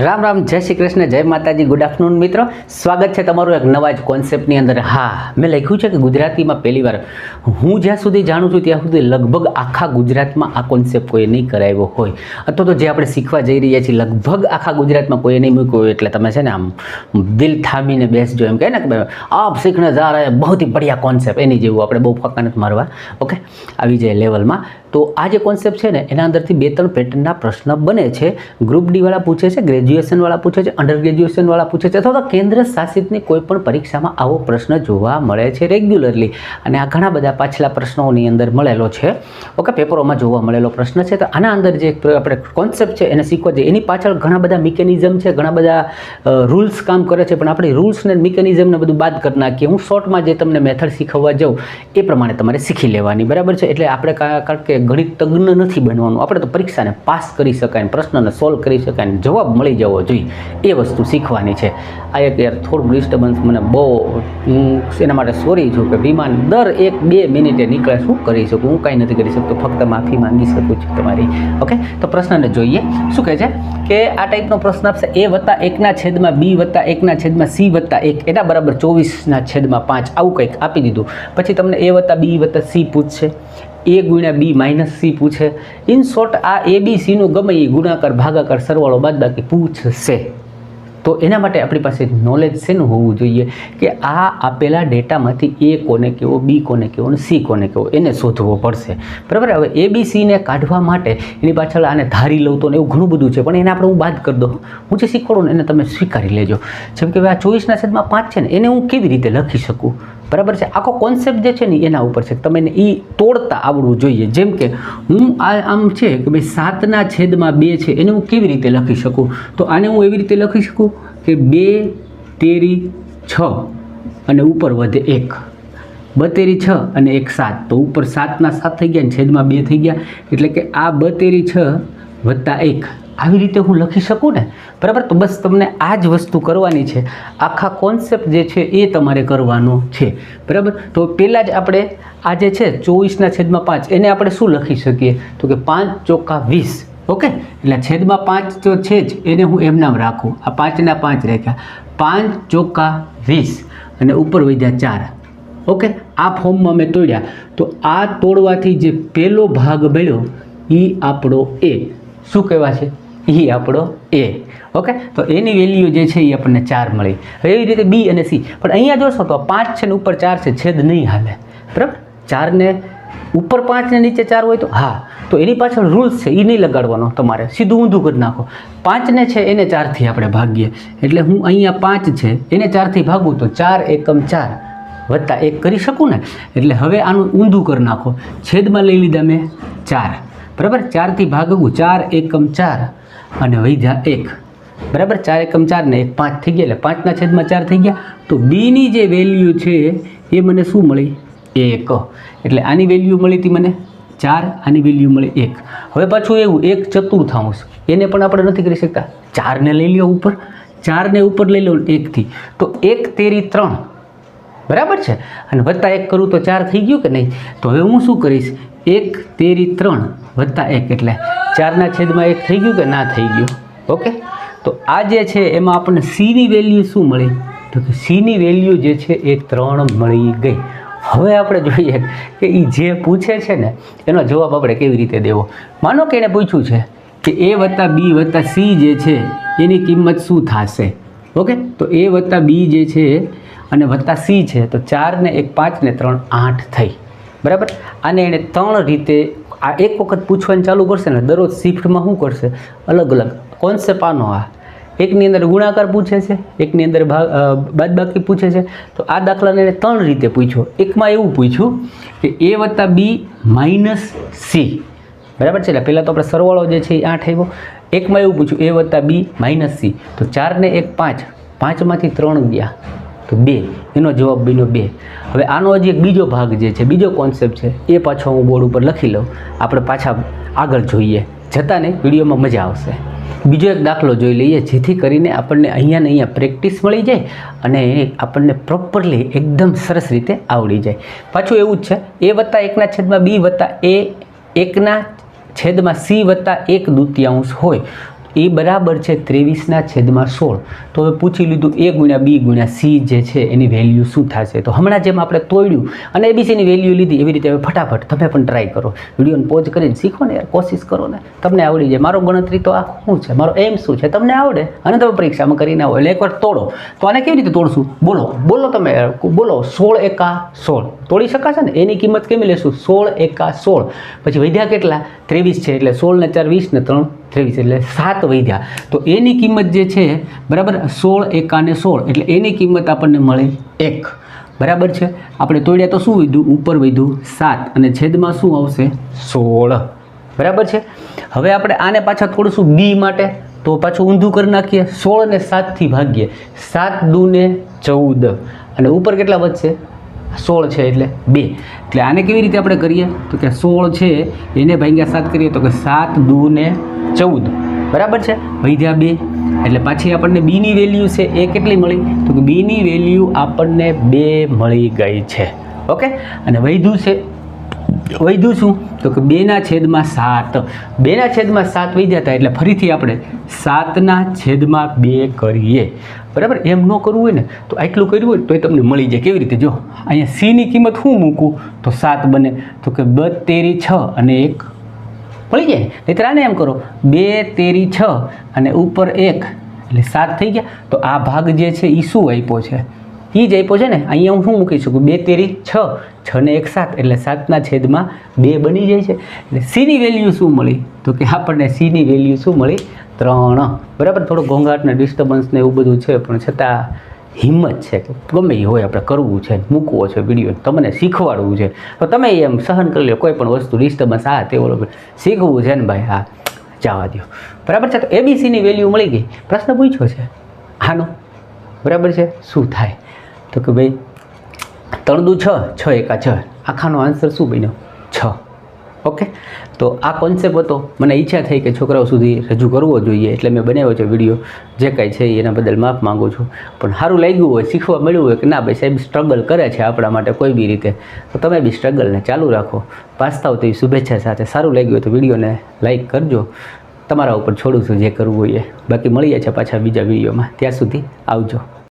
રામ રામ, જય શ્રી કૃષ્ણ, જય માતાજી, ગુડ આફ્ટરનૂન મિત્રો. સ્વાગત છે તમારું એક નવા જ કોન્સેપ્ટની અંદર. હા, મેં લખ્યું છે કે ગુજરાતીમાં પહેલીવાર હું જ્યાં સુધી જાણું છું ત્યાં સુધી લગભગ આખા ગુજરાતમાં આ કોન્સેપ્ટ કોઈ નહીં કરાવ્યો હોય, અથવા તો જે આપણે શીખવા જઈ રહ્યા છીએ લગભગ આખા ગુજરાતમાં કોઈ નહીં મૂક્યો હોય. એટલે તમે છે ને આમ દિલ થામીને બેસજો, એમ કહે ને કે આપ શીખને જા રહે બહુ જ બઢિયા કોન્સેપ્ટ, એની જેવું આપણે બહુ ફાંકા નથી મારવા. ઓકે, આવી જાય લેવલમાં. તો આ જે કોન્સેપ્ટ છે ને એના અંદરથી 2-3 પેટર્નના પ્રશ્ન બને છે. ગ્રુપ ડી વાળા પૂછે છે, ગ્રેજ્યુએશનવાળા પૂછે છે, અંડર ગ્રેજ્યુએશનવાળા પૂછે છે, અથવા તો કેન્દ્ર શાસિતની કોઈ પણ પરીક્ષામાં આવો પ્રશ્ન જોવા મળે છે રેગ્યુલરલી. અને આ ઘણા બધા પાછલા પ્રશ્નોની અંદર મળેલો છે. ઓકે, પેપરોમાં જોવા મળેલો પ્રશ્ન છે. તો આના અંદર જે આપણે કોન્સેપ્ટ છે એને શીખવા જઈએ, એની પાછળ ઘણા બધા મિકેનિઝમ છે, ઘણા બધા રૂલ્સ કામ કરે છે. પણ આપણે રૂલ્સ ને મિકેનિઝમને બધું બાદ કરી નાખીએ. હું શોર્ટમાં જે તમને મેથડ શીખવવા જાઉં એ પ્રમાણે તમારે શીખી લેવાની, બરાબર છે. એટલે આપણે કારણ કે ગણિત તજ્ઞ નથી બનવાનું, આપણે તો પરીક્ષાને પાસ કરી શકાય, પ્રશ્નને સોલ્વ કરી શકાય, જવાબ મળી જવો જોઈએ, એ વસ્તુ શીખવાની છે. આ એક યાર થોડુંક ડિસ્ટર્બન્સ મને બહુ, એના માટે સોરી છું કે વિમાન દર 1-2 મિનિટે નીકળે. શું કરી શકું? હું કાંઈ નથી કરી શકતો, ફક્ત માફી માંગી શકું છું તમારી. ઓકે, તો પ્રશ્નને જોઈએ. શું કહે છે કે આ ટાઈપનો પ્રશ્ન આપશે: a+1/b+1/c+1 એના બરાબર 24/5. આવું કંઈક આપી દીધું. પછી તમને a+b+c પૂછશે, a × b - c પૂછે. ઇન શોર્ટ આ ABC નો ગમે એ ગુણાકાર, ભાગાકાર, સરવાળો, બાદબાકી પૂછશે. તો એના માટે આપણી પાસે નોલેજ શેનું હોવું જોઈએ કે આ આપેલા ડેટામાંથી A કોને કેવો, B કોને કેવો અને C કોને કેવો એને શોધવો પડશે, બરાબર. હવે ABCને કાઢવા માટે એની પાછળ આને ધારી લઉં તો ને એવું ઘણું બધું છે, પણ એને આપણે હું બાદ કરી દઉં. હું જે શીખવાડું ને એને તમે સ્વીકારી લેજો. જેમ કે આ 24/5 છે ને એને હું કેવી રીતે લખી શકું, બરાબર છે. આખો કોન્સેપ્ટ જે છે ને એના ઉપર છે, તમે એ તોડતા આવડવું જોઈએ. જેમ કે હું આમ છે કે ભાઈ 7/2 છે, એને હું કેવી રીતે લખી શકું? તો આને હું એવી રીતે લખી શકું કે 2 તેરી 6 અને ઉપર વધે 1, 2 તેરી 6 અને 1 7. તો ઉપર 7/7 થઈ ગયા ને છેદમાં 2 થઈ ગયા, એટલે કે આ 2 તેરી 6 વત્તા 1. આવી રીતે હું લખી શકું ને, બરાબર. તો બસ તમને આ જ વસ્તુ કરવાની છે. આખા કોન્સેપ્ટ જે છે એ તમારે કરવાનો છે, બરાબર. તો પહેલાં જ આપણે આ જે છે 24/5 એને આપણે શું લખી શકીએ? તો કે 5 ચોકા 20. ઓકે, એટલે છેદમાં 5 તો છે જ, એને હું એમ નામ રાખું. આ 5 ના 5 રાખ્યા, 5 ચોકા 20 અને ઉપર વધ્યા 4. ઓકે, આ ફોર્મમાં મેં તોડ્યા. તો આ તોડવાથી જે પહેલો ભાગ મળ્યો એ આપણો A. શું કહેવા છે? એ આપણો A. ઓકે, તો એની વેલ્યુ જે છે એ આપણને 4 મળી. હવે એવી રીતે B અને C. પણ અહીંયા જોશો તો 5 છે ને ઉપર 4 છે, છેદ નહીં હાલે, બરાબર. 4 ને ઉપર 5 ને નીચે 4 હોય તો હા, તો એની પાછળ રૂલ્સ છે, એ નહીં લગાડવાનો તમારે, સીધું ઊંધું કરી નાખો. 5 ને છે એને 4થી આપણે ભાગીએ, એટલે હું અહીંયા 5 છે એને 4થી ભાગું તો 4 એકમ 4 વત્તા 1 કરી શકું ને. એટલે હવે આનું ઊંધું કરી નાખો, છેદમાં લઈ લીધા મેં 4, બરાબર. 4થી ભાગવું, 4 એકમ 4 અને વધ્યા 1, બરાબર. 4 એકમ 4 ને 1 5 થઈ ગયા, એટલે 5/4 થઈ ગયા. તો બીની જે વેલ્યુ છે એ મને શું મળી? 1. એટલે આની વેલ્યુ મળી હતી મને 4, આની વેલ્યુ મળી 1. હવે પાછું એવું 1/4 એને પણ આપણે નથી કરી શકતા. 4 ને લઈ લો ઉપર, 4 ને ઉપર લઈ લો 1થી, તો 1 તેરી 3, બરાબર છે. અને વત્તા 1 કરું તો 4 થઈ ગયું કે નહીં? તો હવે હું શું કરીશ? 1 તેરી 3 વત્તા 1 એટલે 4/1 થઈ ગયું કે ના થઈ ગયું? ઓકે, તો આ જે છે એમાં આપણને Cની વેલ્યુ શું મળી? તો કે Cની વેલ્યુ જે છે એ 3 મળી ગઈ. હવે આપણે જોઈએ કે એ જે પૂછે છે ને એનો જવાબ આપણે કેવી રીતે દેવો. માનો કે એણે પૂછ્યું છે કે A+B+C જે છે એની કિંમત શું થશે? ઓકે, તો A+B જે છે અને વત્તા C છે, તો 4 ને 1 5 ને 3 8 થઈ, બરાબર. આને એણે 3 રીતે આ એક વખત પૂછવાનું ચાલુ કરશે ને, દરરોજ શિફ્ટમાં શું કરશે? અલગ અલગ કોન્સેપ્ટ આનો. આ એકની અંદર ગુણાકાર પૂછે છે, એકની અંદર બાદબાકી પૂછે છે. તો આ દાખલાને એને 3 રીતે પૂછ્યો. એકમાં એવું પૂછ્યું કે A+B - C, બરાબર છે. એટલે પહેલાં તો આપણે સરવાળો જે છે એ 8 આવ્યો. એકમાં એવું પૂછ્યું A+B - C, તો 4 ને 1 5, 5માંથી 3 ગયા તો 2, એનો જવાબ બન્યો 2. હવે આનો હજી એક બીજો ભાગ જે છે, બીજો કોન્સેપ્ટ છે, એ પાછો હું બોર્ડ ઉપર લખી લઉં. આપણે પાછા આગળ જોઈએ, જતા નહીં, વિડીયોમાં મજા આવશે. બીજો એક દાખલો જોઈ લઈએ, જેથી કરીને આપણને અહીંયા ને અહીંયા પ્રેક્ટિસ મળી જાય અને આપણને પ્રોપરલી એકદમ સરસ રીતે આવડી જાય. પાછું એવું જ છે, A+1/B+A 1/C+1/2 હોય. એ બરાબર છે 23/16. તો હવે પૂછી લીધું a ગુણ્યા b ગુણ્યા c જે છે એની વેલ્યુ શું થશે. તો હમણાં જેમ આપણે તોડ્યું અને એબીસીની વેલ્યુ લીધી એવી રીતે હવે ફટાફટ તમે પણ ટ્રાય કરો, વિડીયોને પોઝ કરીને શીખો ને યાર, કોશિશ કરો ને, તમને આવડી જાય. મારો ગણતરી તો આ શું છે, મારો એમ શું છે તમને આવડે અને તમે પરીક્ષામાં કરીને આવો. એટલે એકવાર તોડો. તો આને કેવી રીતે તોડશું? બોલો તમે બોલો. 16 એકા 16 તોડી શકાશે ને? એની કિંમત કેવી લેશું? 16 એકા 16. પછી વધ્યા કેટલા? 23 છે એટલે 16 ને 4 20 ને 3 23 એટલે 7 વધ્યા. તો એની કિંમત જે છે બરાબર 16 એકા ને 16 એટલે એની કિંમત આપણને મળી 1. બરાબર છે. આપણે તોડ્યા તો શું વધ્યું? ઉપર વધ્યું 7 અને છેદમાં શું આવશે? 16. બરાબર છે. હવે આપણે આને પાછા થોડું બી માટે તો પાછું ઊંધું કરી નાખીએ. 16 ને 7થી ભાગીએ. 7 દુ ને 14 અને ઉપર કેટલા વધશે? 16 છે એટલે 2. એટલે આને કેવી રીતે આપણે કરીએ તો કે 16 છે એને ભાગ્યા 7 કરીએ તો કે 7 દુ ને 14. બરાબર છે. વધ્યા 2 એટલે પાછી આપણને બીની વેલ્યુ છે એ કેટલી મળી? તો કે બીની વેલ્યુ આપણને 2 મળી ગઈ છે. ઓકે. અને વધ્યું શું? તો કે 2/7. 2/7 વધ્યા હતા એટલે ફરીથી આપણે 7/2 કરીએ. બરાબર. એમ ન કરવું હોય ને તો આટલું કર્યું હોય તો એ તમને મળી જાય. કેવી રીતે? જો અહીંયા સીની કિંમત શું મૂકું તો 7 બને તો કે 2 તેરી 6 અને 1 મળી જાય. નહીંતર આને એમ કરો 2 તેરી 6 અને ઉપર 1 એટલે 7 થઈ ગયા. તો આ ભાગ જે છે એ શું આપ્યો છે? એ જ આપ્યો છે ને. અહીંયા હું શું મૂકી શકું? 2 તેરી 6 6 ને 1 7 એટલે 7/2 બની જાય છે. એટલે સીની વેલ્યુ શું મળી? તો કે આપણને સીની વેલ્યુ શું મળી? 3. બરાબર. થોડો ઘોંઘાટ ને ડિસ્ટર્બન્સ ને એવું બધું છે પણ છતાં હિંમત છે કે ગમે એ હોય આપણે કરવું છે, મૂકવો છે વિડીયો, તમને શીખવાડવું છે. તો તમે એમ સહન કરી લો કોઈ પણ વસ્તુ ડિસ્ટર્બન્સ આ તે ઓલો શીખવું છે ને ભાઈ. હા જવા દો. બરાબર છે. તો એબીસીની વેલ્યુ મળી ગઈ. પ્રશ્ન પૂછ્યો છે આનો. બરાબર છે. શું થાય? તો કે ભાઈ 3 દુ 6 6 એકા 6 આખાનો આન્સર શું બન્યો? 6. ઓકે. તો આ કોન્સેપ્ટ હતો. મને ઈચ્છા થઈ કે છોકરાઓ સુધી રજૂ કરવો જોઈએ એટલે મેં બનાવ્યો છે વિડીયો. જે કાંઈ છે એના બદલ માફ માગું છું. પણ સારું લાગ્યું હોય, શીખવા મળ્યું હોય કે ના ભાઈ સાહેબ સ્ટ્રગલ કરે છે આપણા માટે કોઈ બી રીતે, તો તમે બી સ્ટ્રગલને ચાલુ રાખો. પાસ થાવ તેવી શુભેચ્છા સાથે. સારું લાગ્યું હોય તો વિડીયોને લાઇક કરજો. તમારા ઉપર છોડું છું જે કરવું હોય એ. બાકી મળીએ છીએ પાછા બીજા વિડીયોમાં. ત્યાં સુધી આવજો.